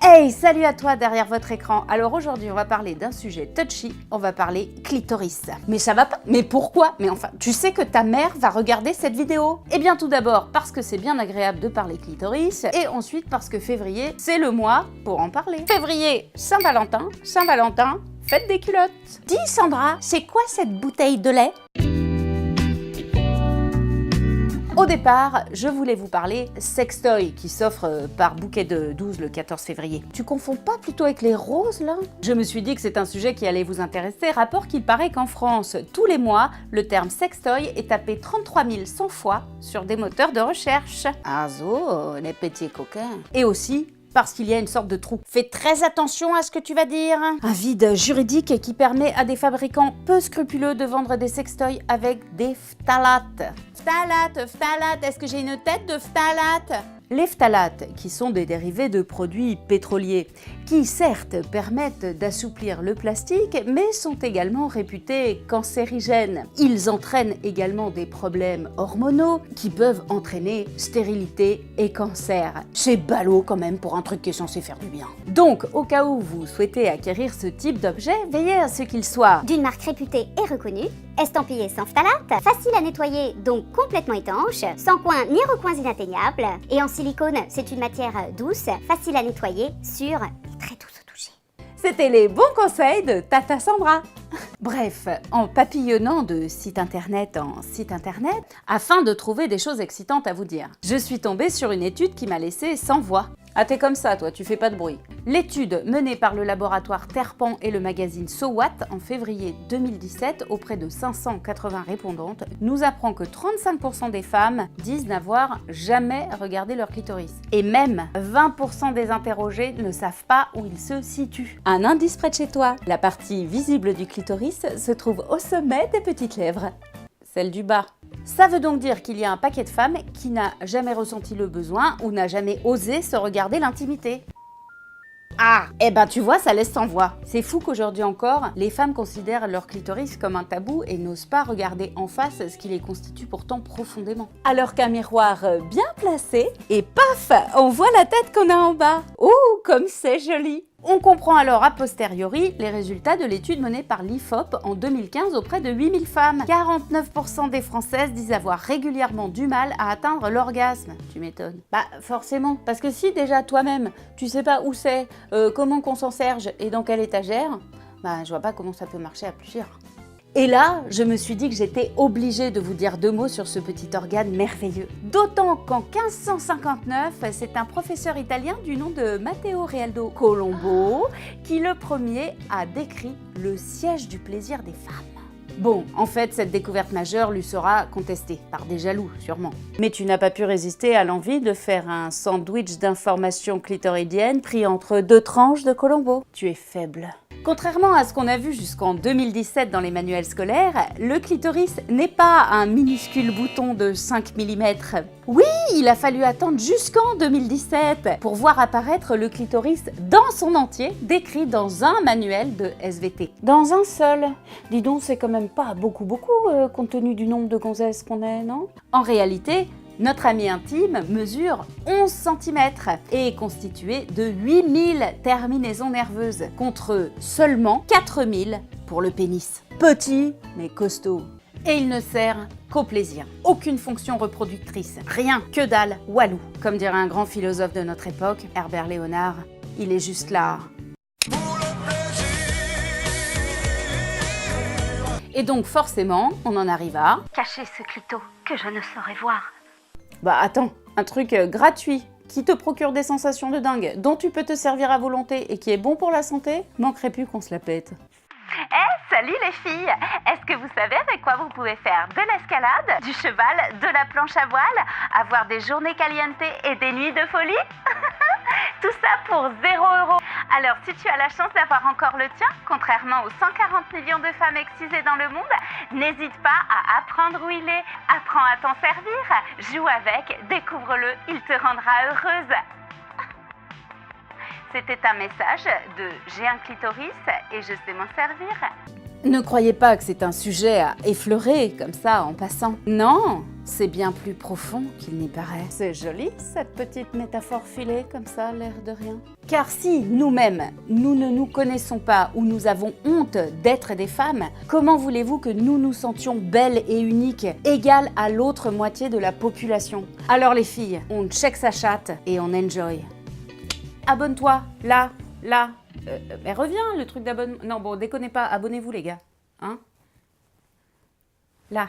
Hey, salut à toi derrière votre écran. Alors aujourd'hui, on va parler d'un sujet touchy, on va parler clitoris. Mais ça va pas? Mais pourquoi? Mais enfin, tu sais que ta mère va regarder cette vidéo? Eh bien tout d'abord parce que c'est bien agréable de parler clitoris, et ensuite parce que février, c'est le mois pour en parler. Février, Saint-Valentin, Saint-Valentin, fête des culottes. Dis Sandra, c'est quoi cette bouteille de lait? Au départ, je voulais vous parler sextoy qui s'offre par bouquet de 12 le 14 février. Tu confonds pas plutôt avec les roses là? Je me suis dit que c'est un sujet qui allait vous intéresser, rapport qu'il paraît qu'en France, tous les mois, le terme sextoy est tapé 33 100 fois sur des moteurs de recherche. Ah zo, les petits coquins. Et aussi, parce qu'il y a une sorte de trou. Fais très attention à ce que tu vas dire. Un vide juridique qui permet à des fabricants peu scrupuleux de vendre des sextoys avec des phtalates. Phtalates, est-ce que j'ai une tête de phtalates? Les phtalates, qui sont des dérivés de produits pétroliers, qui certes permettent d'assouplir le plastique, mais sont également réputés cancérigènes. Ils entraînent également des problèmes hormonaux qui peuvent entraîner stérilité et cancer. C'est ballot quand même pour un truc qui est censé faire du bien. Donc, au cas où vous souhaitez acquérir ce type d'objet, veillez à ce qu'il soit d'une marque réputée et reconnue, estampillé sans phtalates, facile à nettoyer donc complètement étanche, sans coins ni recoins inatteignables, et en silicone, c'est une matière douce, facile à nettoyer, sûre et très douce au toucher. C'était les bons conseils de Tata Sandra. Bref, en papillonnant de site internet en site internet, afin de trouver des choses excitantes à vous dire, je suis tombée sur une étude qui m'a laissée sans voix. Ah t'es comme ça toi, tu fais pas de bruit. L'étude menée par le laboratoire Terpan et le magazine So What en février 2017 auprès de 580 répondantes nous apprend que 35% des femmes disent n'avoir jamais regardé leur clitoris. Et même 20% des interrogés ne savent pas où il se situe. Un indice près de chez toi, la partie visible du clitoris se trouve au sommet des petites lèvres, celle du bas. Ça veut donc dire qu'il y a un paquet de femmes qui n'a jamais ressenti le besoin ou n'a jamais osé se regarder l'intimité. Ah, eh ben tu vois, ça laisse sans voix. C'est fou qu'aujourd'hui encore, les femmes considèrent leur clitoris comme un tabou et n'osent pas regarder en face ce qui les constitue pourtant profondément. Alors qu'un miroir bien placé, et paf, on voit la tête qu'on a en bas. Ouh, comme c'est joli! On comprend alors a posteriori les résultats de l'étude menée par l'IFOP en 2015 auprès de 8000 femmes. 49% des Françaises disent avoir régulièrement du mal à atteindre l'orgasme. Tu m'étonnes. Bah forcément, parce que si déjà toi-même, tu sais pas où c'est, comment qu'on s'en serge et dans quelle étagère, bah je vois pas comment ça peut marcher à plusieurs. Et là, je me suis dit que j'étais obligée de vous dire deux mots sur ce petit organe merveilleux. D'autant qu'en 1559, c'est un professeur italien du nom de Matteo Realdo Colombo qui le premier a décrit le siège du plaisir des femmes. Bon, en fait, cette découverte majeure lui sera contestée, par des jaloux sûrement. Mais tu n'as pas pu résister à l'envie de faire un sandwich d'informations clitoridiennes pris entre deux tranches de Colombo. Tu es faible. Contrairement à ce qu'on a vu jusqu'en 2017 dans les manuels scolaires, le clitoris n'est pas un minuscule bouton de 5 mm. Oui, il a fallu attendre jusqu'en 2017 pour voir apparaître le clitoris dans son entier, décrit dans un manuel de SVT. Dans un seul. Dis donc, c'est quand même pas beaucoup compte tenu du nombre de gonzesses qu'on est, non? En réalité, notre ami intime mesure 11 cm et est constitué de 8000 terminaisons nerveuses, contre seulement 4000 pour le pénis. Petit, mais costaud. Et il ne sert qu'au plaisir. Aucune fonction reproductrice. Rien, que dalle, walou. Comme dirait un grand philosophe de notre époque, Herbert Léonard, il est juste là. Et donc forcément, on en arrive à... Cacher ce clito que je ne saurais voir. Bah attends, un truc gratuit, qui te procure des sensations de dingue, dont tu peux te servir à volonté et qui est bon pour la santé, manquerait plus qu'on se la pète. Salut les filles! Est-ce que vous savez avec quoi vous pouvez faire de l'escalade, du cheval, de la planche à voile, avoir des journées caliente et des nuits de folie? Tout ça pour 0 €. Alors si tu as la chance d'avoir encore le tien, contrairement aux 140 millions de femmes excisées dans le monde, n'hésite pas à apprendre où il est. Apprends à t'en servir, joue avec, découvre-le, il te rendra heureuse. C'était un message de j'ai un clitoris et je sais m'en servir. Ne croyez pas que c'est un sujet à effleurer comme ça en passant. Non, c'est bien plus profond qu'il n'y paraît. C'est joli, cette petite métaphore filée, comme ça, l'air de rien. Car si nous-mêmes, nous ne nous connaissons pas ou nous avons honte d'être des femmes, comment voulez-vous que nous nous sentions belles et uniques, égales à l'autre moitié de la population? Alors les filles, on check sa chatte et on enjoy. Abonne-toi, là. Mais reviens, le truc d'abonnement. Non, bon, déconnez pas, abonnez-vous les gars. Hein? Là.